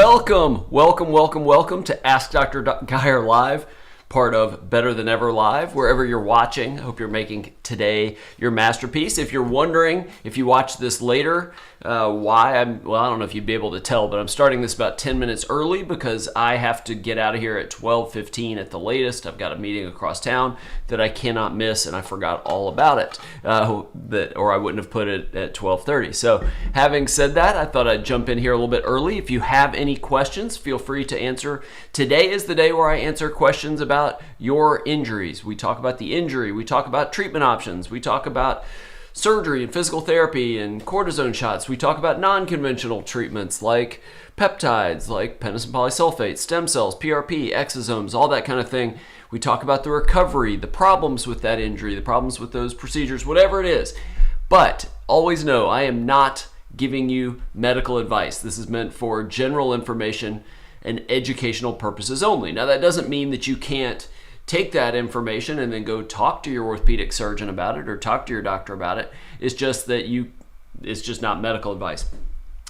Welcome to Ask Dr. Geier Live, part of Better Than Ever Live, wherever you're watching. I hope you're making today your masterpiece. If you're wondering, if you watch this later, why I don't know if you'd be able to tell, but I'm starting this about 10 minutes early because I have to get out of here at 12:15 at the latest. I've got a meeting across town that I cannot miss, and I forgot all about it, or I wouldn't have put it at 12:30. So having said that, I thought I'd jump in here a little bit early. If you have any questions, feel free to answer. Today is the day where I answer questions about your injuries. We talk about the injury. We talk about treatment options. We talk about surgery and physical therapy and cortisone shots. We talk about non-conventional treatments like peptides, like penisin polysulfate, stem cells, PRP, exosomes, all that kind of thing. We talk about the recovery, the problems with that injury, the problems with those procedures, whatever it is. But always know I am not giving you medical advice. This is meant for general information and educational purposes only. Now, that doesn't mean that you can't take that information and then go talk to your orthopedic surgeon about it or talk to your doctor about it. It's just that it's just not medical advice.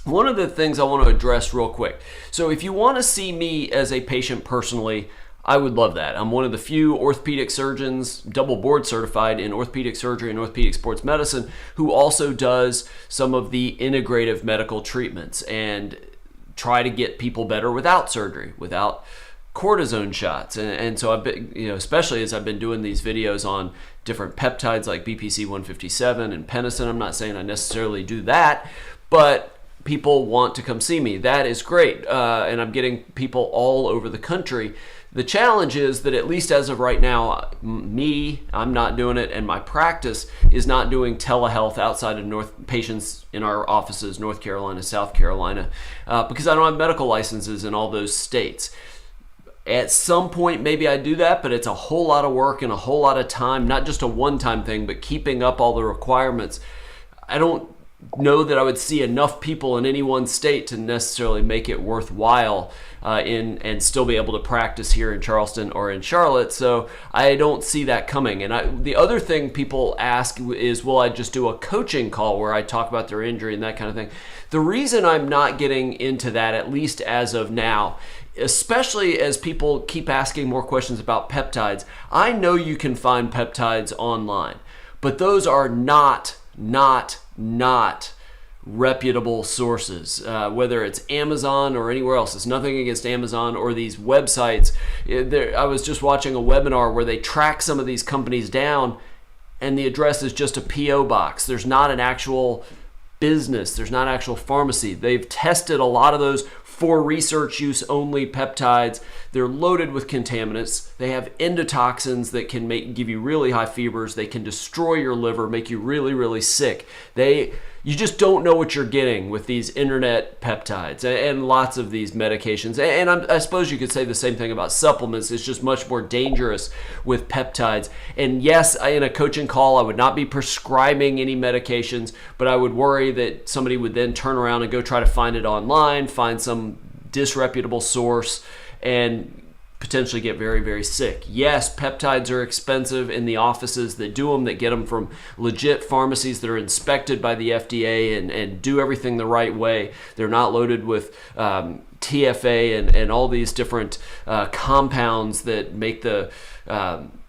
One of the things I want to address real quick. So if you want to see me as a patient personally, I would love that. I'm one of the few orthopedic surgeons, double board certified in orthopedic surgery and orthopedic sports medicine, who also does some of the integrative medical treatments and try to get people better without surgery, without cortisone shots. And so I've been, especially as I've been doing these videos on different peptides like BPC 157 and penisin. I'm not saying I necessarily do that, but people want to come see me. That is great. And I'm getting people all over the country. The challenge is that, at least as of right now, I'm not doing it, and my practice is not doing telehealth outside of patients in our offices, North Carolina, South Carolina, because I don't have medical licenses in all those states. At some point, maybe I do that, but it's a whole lot of work and a whole lot of time, not just a one-time thing, but keeping up all the requirements. I don't know that I would see enough people in any one state to necessarily make it worthwhile and still be able to practice here in Charleston or in Charlotte. So I don't see that coming. And the other thing people ask is, will I just do a coaching call where I talk about their injury and that kind of thing? The reason I'm not getting into that, at least as of now, especially as people keep asking more questions about peptides, I know you can find peptides online, but those are not reputable sources, whether it's Amazon or anywhere else. It's nothing against Amazon or these websites. I was just watching a webinar where they track some of these companies down, and the address is just a P.O. box. There's not an actual business. There's not actual pharmacy. They've tested a lot of those for research use only peptides. They're loaded with contaminants. They have endotoxins that can give you really high fevers. They can destroy your liver, make you really, really sick. You just don't know what you're getting with these internet peptides and lots of these medications. And I suppose you could say the same thing about supplements. It's just much more dangerous with peptides. And yes, in a coaching call, I would not be prescribing any medications, but I would worry that somebody would then turn around and go try to find it online, find some disreputable source, and potentially get very, very sick. Yes, peptides are expensive in the offices that do them, that get them from legit pharmacies that are inspected by the FDA and do everything the right way. They're not loaded with TFA and all these different compounds that make the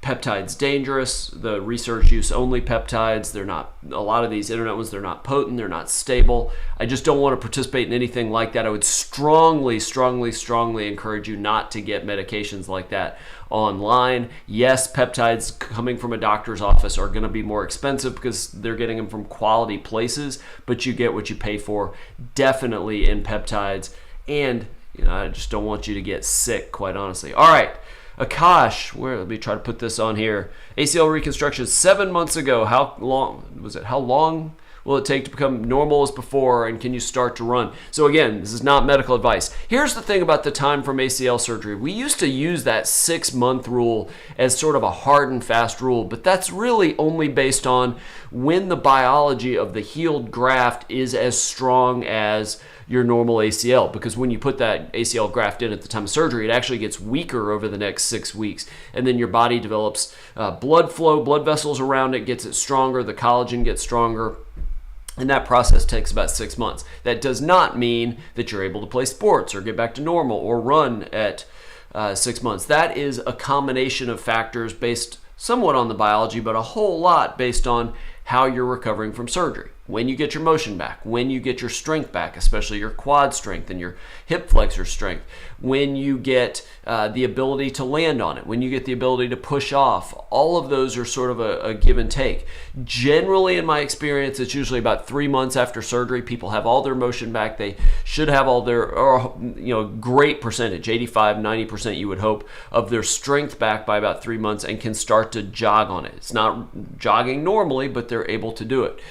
peptides dangerous. The research use only peptides, they're not, a lot of these internet ones, they're not potent, they're not stable. I just don't want to participate in anything like that. I would strongly encourage you not to get medications like that online. Yes, peptides coming from a doctor's office are going to be more expensive because they're getting them from quality places, but you get what you pay for, definitely, in peptides. And I just don't want you to get sick, quite honestly. All right. Akash, let me try to put this on here. ACL reconstruction 7 months ago. How long was it? How long will it take to become normal as before, and can you start to run? So again, this is not medical advice. Here's the thing about the time from ACL surgery. We used to use that 6-month rule as sort of a hard and fast rule, but that's really only based on when the biology of the healed graft is as strong as your normal ACL, because when you put that ACL graft in at the time of surgery, it actually gets weaker over the next 6 weeks, and then your body develops blood flow, blood vessels around it, gets it stronger, the collagen gets stronger, And that process takes about 6 months. That does not mean that you're able to play sports or get back to normal or run at 6 months. That is a combination of factors based somewhat on the biology, but a whole lot based on how you're recovering from surgery. When you get your motion back, when you get your strength back, especially your quad strength and your hip flexor strength, when you get the ability to land on it, when you get the ability to push off, all of those are sort of a give and take. Generally, in my experience, it's usually about 3 months after surgery, people have all their motion back. They should have all their, great percentage, 85, 90% you would hope, of their strength back by about 3 months and can start to jog on it. It's not jogging normally, but they're able to do it.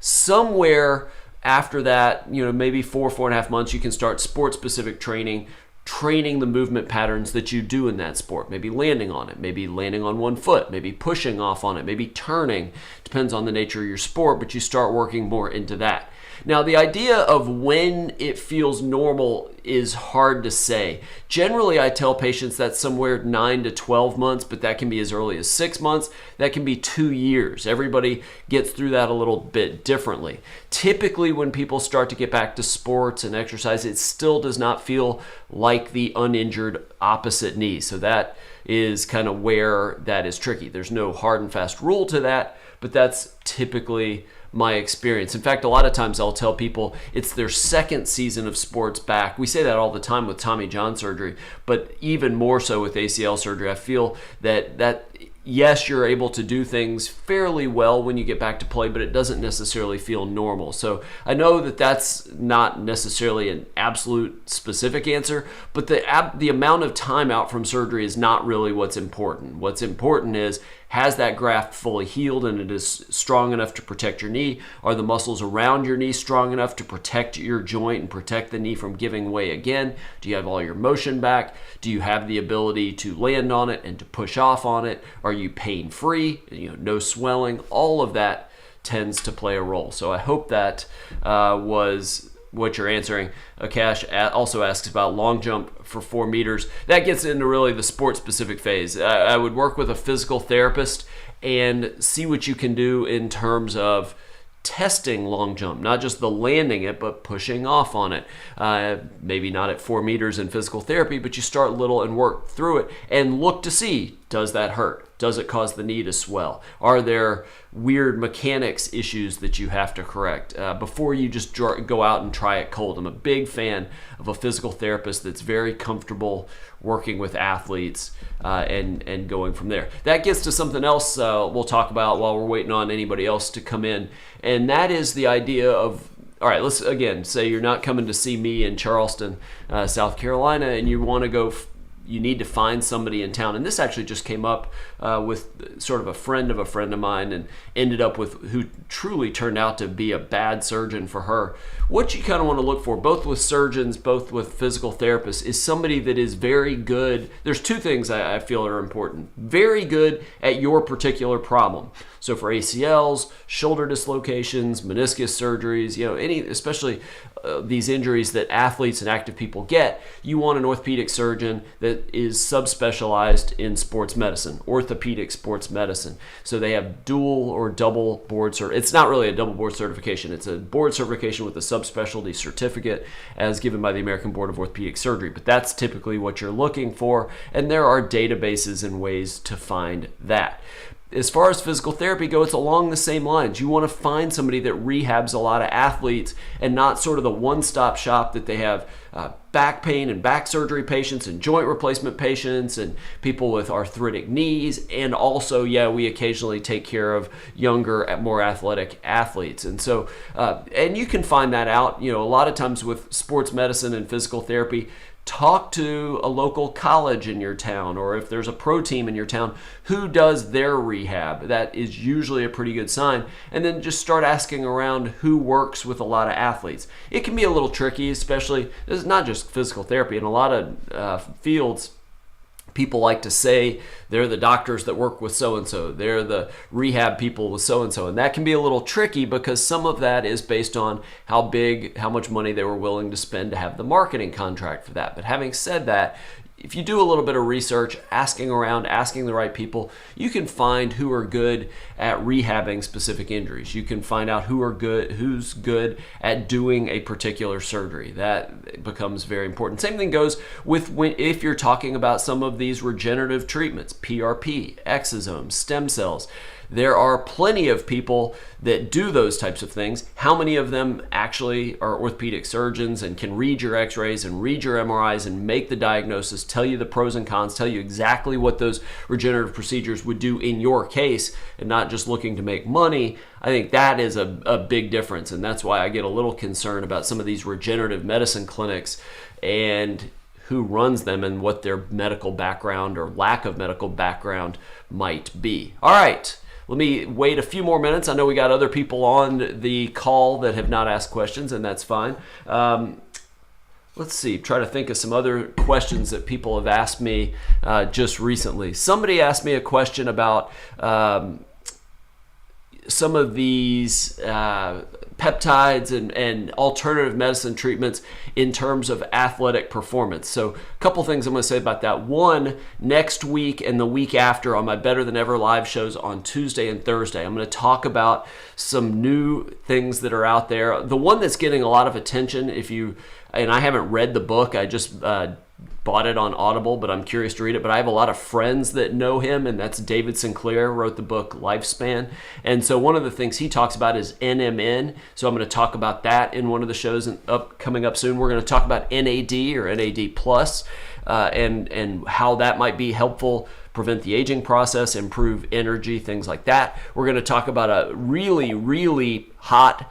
Somewhere after that, maybe 4.5 months, you can start sport-specific training the movement patterns that you do in that sport. Maybe landing on it, maybe landing on one foot, maybe pushing off on it, maybe turning. Depends on the nature of your sport, but you start working more into that. Now, the idea of when it feels normal is hard to say. Generally, I tell patients that's somewhere 9 to 12 months, but that can be as early as 6 months. That can be 2 years. Everybody gets through that a little bit differently. Typically, when people start to get back to sports and exercise, it still does not feel like the uninjured opposite knee. So that is kind of where that is tricky. There's no hard and fast rule to that, but that's typically my experience. In fact, a lot of times I'll tell people it's their second season of sports back. We say that all the time with Tommy John surgery, but even more so with ACL surgery. I feel that yes, you're able to do things fairly well when you get back to play, but it doesn't necessarily feel normal. So I know that that's not necessarily an absolute specific answer, but the amount of time out from surgery is not really what's important. What's important is, has that graft fully healed and it is strong enough to protect your knee? Are the muscles around your knee strong enough to protect your joint and protect the knee from giving way again? Do you have all your motion back? Do you have the ability to land on it and to push off on it? Are you pain-free? No swelling? All of that tends to play a role. So I hope that was what you're answering. Akash also asks about long jump for 4 meters. That gets into really the sport-specific phase. I would work with a physical therapist and see what you can do in terms of testing long jump, not just the landing it, but pushing off on it. Maybe not at 4 meters in physical therapy, but you start little and work through it and look to see, does that hurt? Does it cause the knee to swell? Are there weird mechanics issues that you have to correct before you just go out and try it cold? I'm a big fan of a physical therapist that's very comfortable working with athletes and going from there. That gets to something else we'll talk about while we're waiting on anybody else to come in, and that is the idea of, all right, let's again say you're not coming to see me in Charleston, South Carolina, and you want to go you need to find somebody in town. And this actually just came up with sort of a friend of mine, and ended up with who truly turned out to be a bad surgeon for her. What you kind of want to look for, both with surgeons, both with physical therapists, is somebody that is very good. There's 2 things I feel are important. Very good at your particular problem. So for ACLs, shoulder dislocations, meniscus surgeries, especially these injuries that athletes and active people get, you want an orthopedic surgeon that is subspecialized in sports medicine, orthopedic sports medicine. So they have dual or double board certification. It's not really a double board certification. It's a board certification with a subspecialty certificate as given by the American Board of Orthopedic Surgery. But that's typically what you're looking for, and there are databases and ways to find that. As far as physical therapy goes, it's along the same lines. You want to find somebody that rehabs a lot of athletes and not sort of the one-stop shop that they have back pain and back surgery patients and joint replacement patients and people with arthritic knees. And also, we occasionally take care of younger, more athletic athletes. And so, and you can find that out, a lot of times with sports medicine and physical therapy. Talk to a local college in your town, or if there's a pro team in your town, who does their rehab. That is usually a pretty good sign. And then just start asking around who works with a lot of athletes. It can be a little tricky, especially, this is not just physical therapy. In a lot of fields, people like to say they're the doctors that work with so-and-so. They're the rehab people with so-and-so. And that can be a little tricky because some of that is based on how much money they were willing to spend to have the marketing contract for that. But having said that, if you do a little bit of research, asking around, asking the right people, you can find who are good at rehabbing specific injuries. You can find out who's good at doing a particular surgery. That becomes very important. Same thing goes with if you're talking about some of these regenerative treatments, PRP, exosomes, stem cells. There are plenty of people that do those types of things. How many of them actually are orthopedic surgeons and can read your x-rays and read your MRIs and make the diagnosis, tell you the pros and cons, tell you exactly what those regenerative procedures would do in your case, and not just looking to make money? I think that is a big difference, and that's why I get a little concerned about some of these regenerative medicine clinics and who runs them and what their medical background or lack of medical background might be. All right. Let me wait a few more minutes. I know we got other people on the call that have not asked questions, and that's fine. Let's see, try to think of some other questions that people have asked me just recently. Somebody asked me a question about some of these peptides and alternative medicine treatments in terms of athletic performance. So a couple things I'm going to say about that. One, next week and the week after on my Better Than Ever live shows on Tuesday and Thursday, I'm going to talk about some new things that are out there. The one that's getting a lot of attention, and I haven't read the book, I just bought it on Audible, but I'm curious to read it. But I have a lot of friends that know him, and that's David Sinclair, wrote the book Lifespan. And so one of the things he talks about is NMN. So I'm going to talk about that in one of the shows coming up soon. We're going to talk about NAD or NAD plus and how that might be helpful, prevent the aging process, improve energy, things like that. We're going to talk about a really, really hot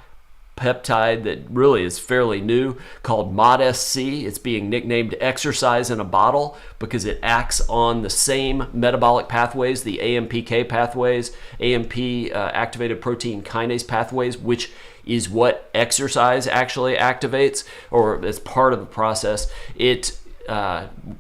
peptide that really is fairly new called MOD-SC. It's being nicknamed exercise in a bottle because it acts on the same metabolic pathways, the AMPK pathways, AMP activated protein kinase pathways, which is what exercise actually activates, or as part of the process. It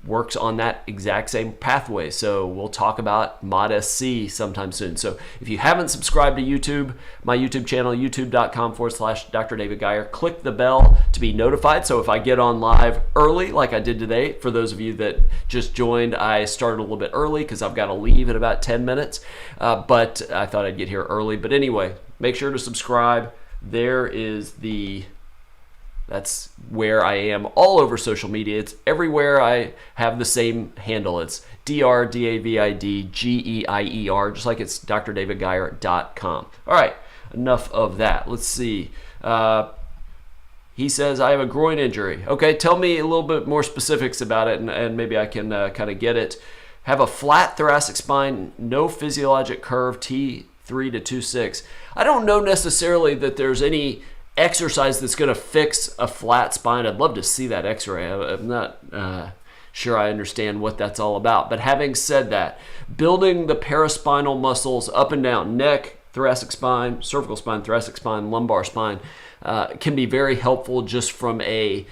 works on that exact same pathway. So we'll talk about MOD-SC sometime soon. So if you haven't subscribed to YouTube, my YouTube channel, youtube.com/Dr. David Geier, click the bell to be notified. So if I get on live early, like I did today, for those of you that just joined, I started a little bit early because I've got to leave in about 10 minutes. But I thought I'd get here early. But anyway, make sure to subscribe. That's where I am all over social media. It's everywhere. I have the same handle. It's DrDavidGeier, just like it's drdavidgeier.com. All right, enough of that. Let's see. He says, I have a groin injury. Okay, tell me a little bit more specifics about it, and maybe I can kind of get it. Have a flat thoracic spine, no physiologic curve, T3 to 2.6. I don't know necessarily that there's any exercise that's going to fix a flat spine. I'd love to see that x-ray. I'm not sure I understand what that's all about. But having said that, building the paraspinal muscles up and down, neck, thoracic spine, cervical spine, thoracic spine, lumbar spine, can be very helpful just from a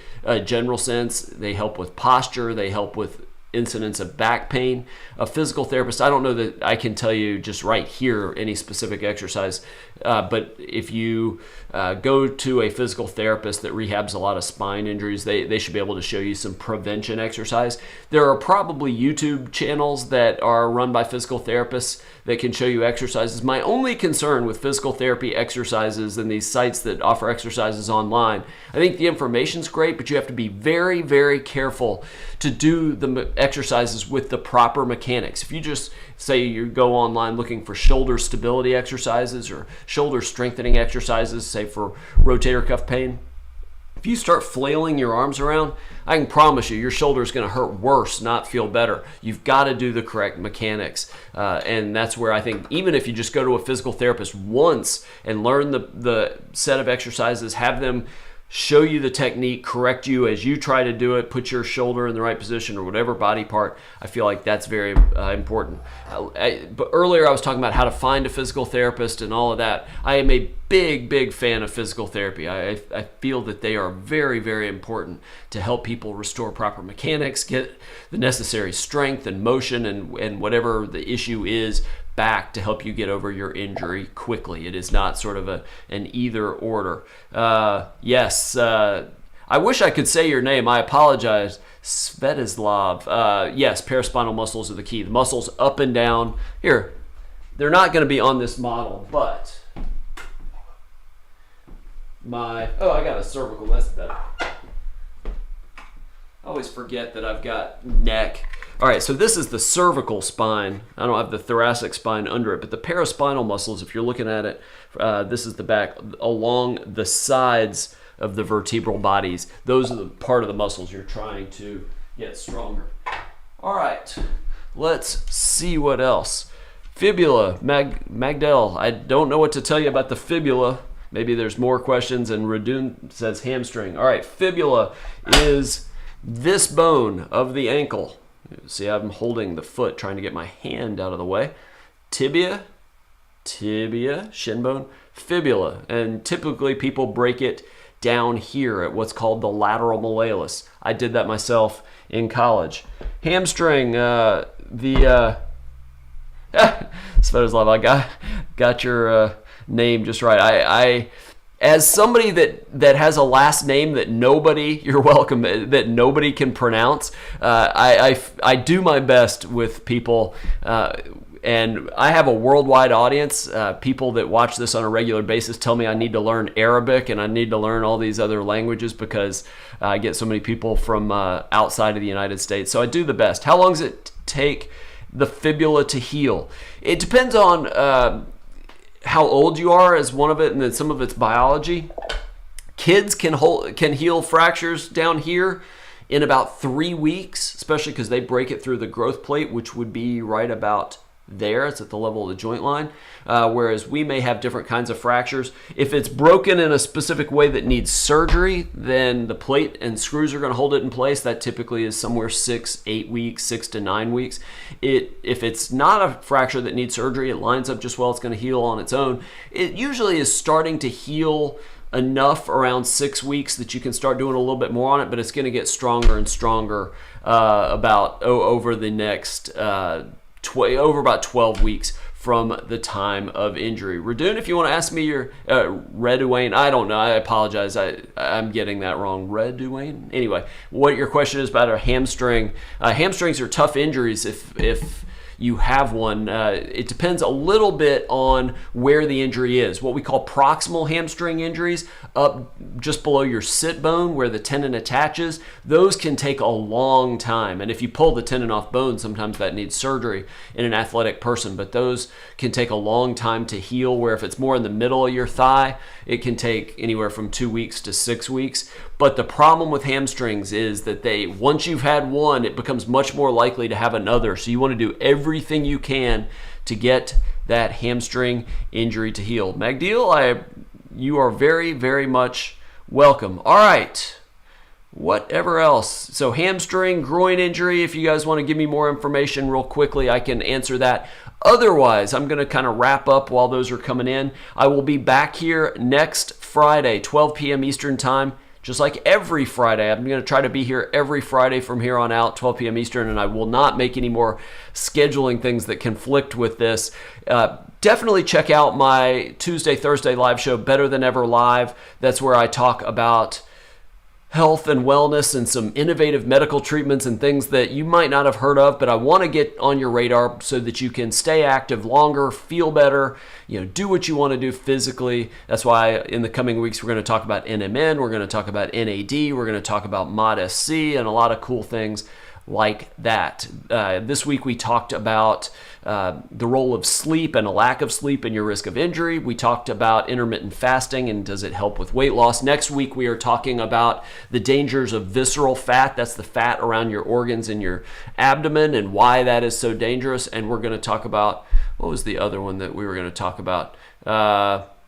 general sense. They help with posture. They help with incidence of back pain. A physical therapist, I don't know that I can tell you just right here any specific exercise, but if you go to a physical therapist that rehabs a lot of spine injuries, they should be able to show you some prevention exercise. There are probably YouTube channels that are run by physical therapists that can show you exercises. My only concern with physical therapy exercises and these sites that offer exercises online, I think the information's great, but you have to be very, very careful to do the exercises with the proper mechanics. If you just say you go online looking for shoulder stability exercises or shoulder strengthening exercises, say for rotator cuff pain, if you start flailing your arms around, I can promise you your shoulder is going to hurt worse, not feel better. You've got to do the correct mechanics. And that's where I think even if you just go to a physical therapist once and learn the set of exercises, have them show you the technique, correct you as you try to do it, put your shoulder in the right position or whatever body part, I feel like that's very important. But earlier I was talking about how to find a physical therapist and all of that. I am a big fan of physical therapy. I feel that they are very, very important to help people restore proper mechanics, get the necessary strength and motion and whatever the issue is back to help you get over your injury quickly. It is not sort of an either order. Yes, I I wish I could say your name. I apologize. Svetislav. Yes, paraspinal muscles are the key. The muscles up and down. Here, they're not going to be on this model, but I got a cervical. That's better. I always forget that I've got neck. All right, so this is the cervical spine. I don't have the thoracic spine under it, but the paraspinal muscles, if you're looking at it, this is the back along the sides of the vertebral bodies. Those are the part of the muscles you're trying to get stronger. All right, let's see what else. Fibula, Magdal. I don't know what to tell you about the fibula. Maybe there's more questions, and Radun says hamstring. All right, fibula is this bone of the ankle. See, I'm holding the foot, trying to get my hand out of the way. Tibia, shin bone, fibula. And typically people break it down here at what's called the lateral malleolus. I did that myself in college. Hamstring, Svetoslav, I got your name just right. I as somebody that has a last name that you're welcome, that nobody can pronounce, I do my best with people, and I have a worldwide audience. People that watch this on a regular basis tell me I need to learn Arabic and I need to learn all these other languages because I get so many people from outside of the United States. So I do the best. How long does it take the fibula to heal? It depends on how old you are as one of it, and then some of its biology. Kids can heal fractures down here in about 3 weeks, especially because they break it through the growth plate, which would be right about there. It's at the level of the joint line. Whereas we may have different kinds of fractures. If it's broken in a specific way that needs surgery, then the plate and screws are going to hold it in place. That typically is somewhere 6-8 weeks, 6 to 9 weeks. If it's not a fracture that needs surgery, it lines up just well, it's going to heal on its own. It usually is starting to heal enough around 6 weeks that you can start doing a little bit more on it, but it's going to get stronger and stronger over the next over about 12 weeks from the time of injury. Radun, if you want to ask me your Reduane, I don't know. I apologize. I'm getting that wrong. Reduane? Anyway, what your question is about a hamstring. Hamstrings are tough injuries if you have one. It depends a little bit on where the injury is. What we call proximal hamstring injuries, up just below your sit bone where the tendon attaches, those can take a long time. And if you pull the tendon off bone, sometimes that needs surgery in an athletic person, but those can take a long time to heal, where if it's more in the middle of your thigh, it can take anywhere from 2 weeks to 6 weeks. But the problem with hamstrings is that once you've had one, it becomes much more likely to have another. So you want to do everything you can to get that hamstring injury to heal. Magdil, you are very, very much welcome. All right. Whatever else. So hamstring, groin injury, if you guys want to give me more information real quickly, I can answer that. Otherwise, I'm going to kind of wrap up while those are coming in. I will be back here next Friday, 12 p.m. Eastern Time. Just like every Friday, I'm going to try to be here every Friday from here on out, 12 p.m. Eastern, and I will not make any more scheduling things that conflict with this. Definitely check out my Tuesday, Thursday live show, Better Than Ever Live. That's where I talk about health and wellness and some innovative medical treatments and things that you might not have heard of, but I want to get on your radar so that you can stay active longer, feel better, do what you want to do physically. That's why in the coming weeks, we're going to talk about NMN, we're going to talk about NAD, we're going to talk about MOD-SC and a lot of cool things like that. This week we talked about the role of sleep and a lack of sleep in your risk of injury. We talked about intermittent fasting and does it help with weight loss. Next week we are talking about the dangers of visceral fat. That's the fat around your organs in your abdomen and why that is so dangerous. And we're going to talk about, what was the other one that we were going to talk about?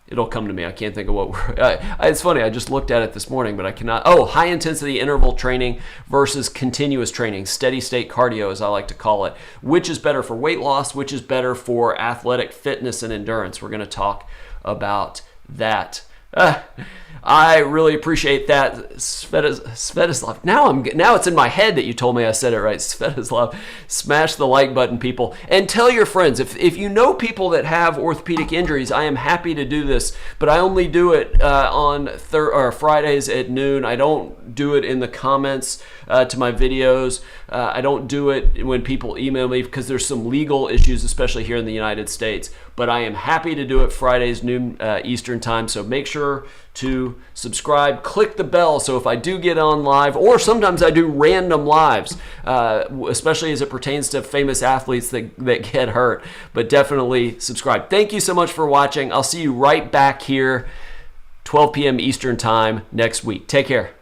It'll come to me. I can't think of what it's funny. I just looked at it this morning, but I cannot. Oh, high intensity interval training versus continuous training, steady state cardio, as I like to call it. Which is better for weight loss? Which is better for athletic fitness and endurance? We're going to talk about that I really appreciate that, Svetislav. Now it's in my head that you told me I said it right, Svetislav. Smash the like button, people, and tell your friends. If you know people that have orthopedic injuries, I am happy to do this, but I only do it on Fridays at noon. I don't do it in the comments to my videos. I don't do it when people email me because there's some legal issues, especially here in the United States. But I am happy to do it Fridays noon Eastern time. So make sure to subscribe, click the bell. So if I do get on live, or sometimes I do random lives, especially as it pertains to famous athletes that get hurt, but definitely subscribe. Thank you so much for watching. I'll see you right back here, 12 p.m. Eastern time next week. Take care.